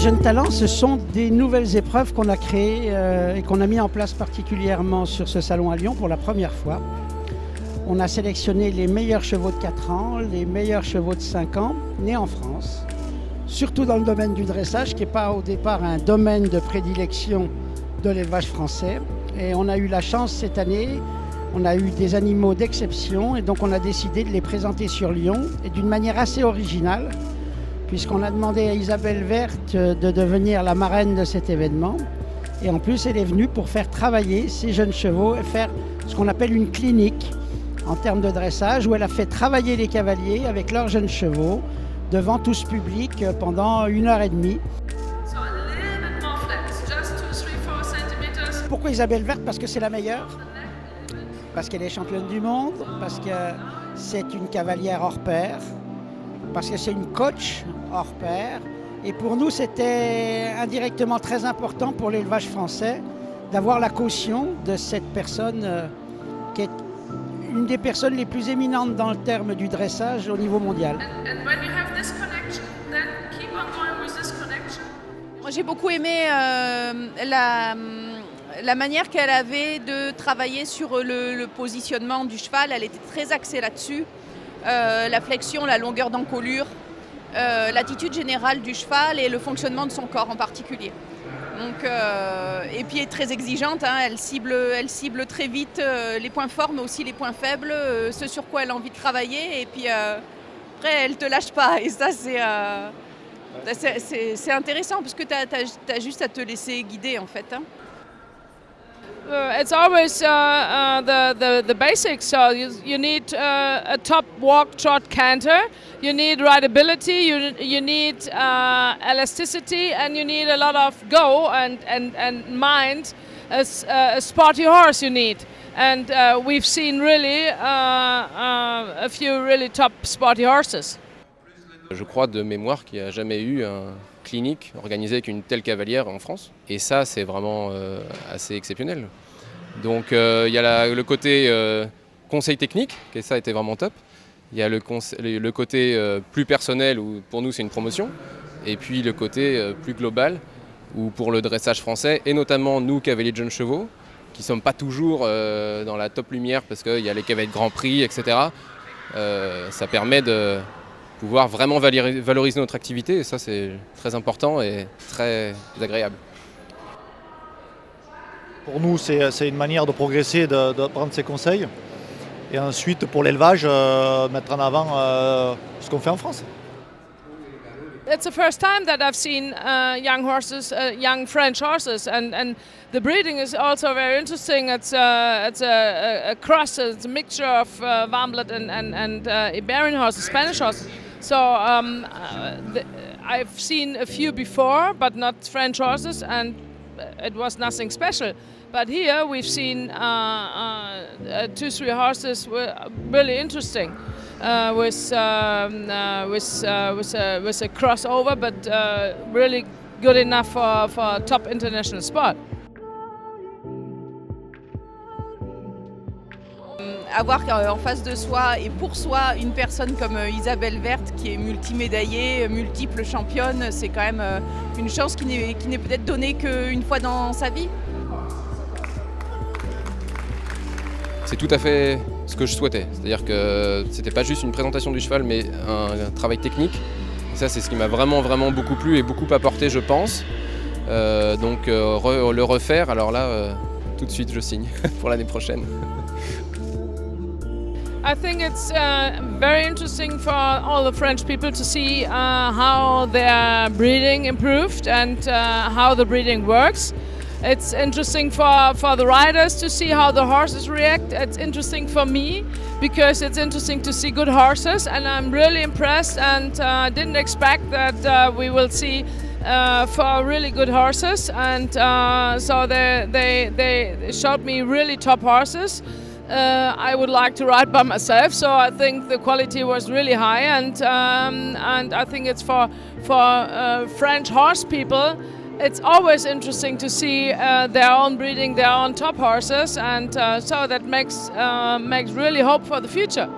jeunes talents, ce sont des nouvelles épreuves qu'on a créées et qu'on a mis en place particulièrement sur ce salon à Lyon pour la première fois. On a sélectionné les meilleurs chevaux de 4 ans, les meilleurs chevaux de 5 ans, nés en France, surtout dans le domaine du dressage, qui n'est pas au départ un domaine de prédilection de l'élevage français. Et on a eu la chance cette année, on a eu des animaux d'exception et donc on a décidé de les présenter sur Lyon et d'une manière assez originale, puisqu'on a demandé à Isabelle Werth de devenir la marraine de cet événement. Et en plus, elle est venue pour faire travailler ces jeunes chevaux et faire ce qu'on appelle une clinique en termes de dressage, où elle a fait travailler les cavaliers avec leurs jeunes chevaux devant tout ce public pendant 1h30. Pourquoi Isabelle Werth? Parce que c'est la meilleure, parce qu'elle est championne du monde, parce que c'est une cavalière hors pair, parce que c'est une coach hors pair. Et pour nous, c'était indirectement très important pour l'élevage français d'avoir la caution de cette personne qui est une des personnes les plus éminentes dans le terme du dressage au niveau mondial. Moi, j'ai beaucoup aimé la manière qu'elle avait de travailler sur le positionnement du cheval. Elle était très axée là-dessus. La flexion, la longueur d'encolure, l'attitude générale du cheval et le fonctionnement de son corps en particulier. Donc, et puis elle est très exigeante, hein, elle cible très vite les points forts mais aussi les points faibles, ce sur quoi elle a envie de travailler, et puis après elle ne te lâche pas, et ça c'est intéressant parce que tu as juste à te laisser guider en fait. Hein. It's always the basics. So you need a top walk, trot, canter. You need rideability. You need elasticity, and you need a lot of go and mind. A sporty horse you need, and we've seen really a few really top sporty horses. Je crois de mémoire qu'il n'y a jamais eu un clinique organisée avec une telle cavalière en France. Et ça, c'est vraiment assez exceptionnel. Donc il y a le côté conseil technique, et ça a été vraiment top. Il y a le côté plus personnel, où pour nous c'est une promotion. Et puis le côté plus global, où pour le dressage français, et notamment nous, cavaliers de jeunes chevaux, qui ne sommes pas toujours dans la top lumière, parce qu'il y a les cavaliers de Grand Prix, etc. Ça permet de pouvoir vraiment valoriser notre activité, et ça c'est très important et très agréable. Pour nous, c'est une manière de progresser, de prendre ses conseils, et ensuite pour l'élevage, mettre en avant ce qu'on fait en France. It's the first time that I've seen young horses, young French horses, and the breeding is also very interesting. It's a cross, it's a mixture of Warmblood and Iberian horses, Spanish horses. So I've seen a few before, but not French horses, and it was nothing special. But here we've seen 2-3 horses were really interesting, with a crossover, but really good enough for top international sport. Avoir en face de soi et pour soi une personne comme Isabelle Werth, qui est multimédaillée, multiple championne, c'est quand même une chance qui n'est peut-être donnée qu'une fois dans sa vie. C'est tout à fait ce que je souhaitais. C'est-à-dire que c'était pas juste une présentation du cheval, mais un travail technique. Et ça, c'est ce qui m'a vraiment beaucoup plu et beaucoup apporté, je pense. Donc le refaire, alors là, tout de suite, je signe pour l'année prochaine. I think it's very interesting for all the French people to see how their breeding improved and how the breeding works. It's interesting for the riders to see how the horses react. It's interesting for me because it's interesting to see good horses, and I'm really impressed and didn't expect that we will see 4 really good horses, and so they showed me really top horses. I would like to ride by myself, so I think the quality was really high, and I think it's for French horse people. It's always interesting to see their own breeding, their own top horses, and so that makes really hope for the future.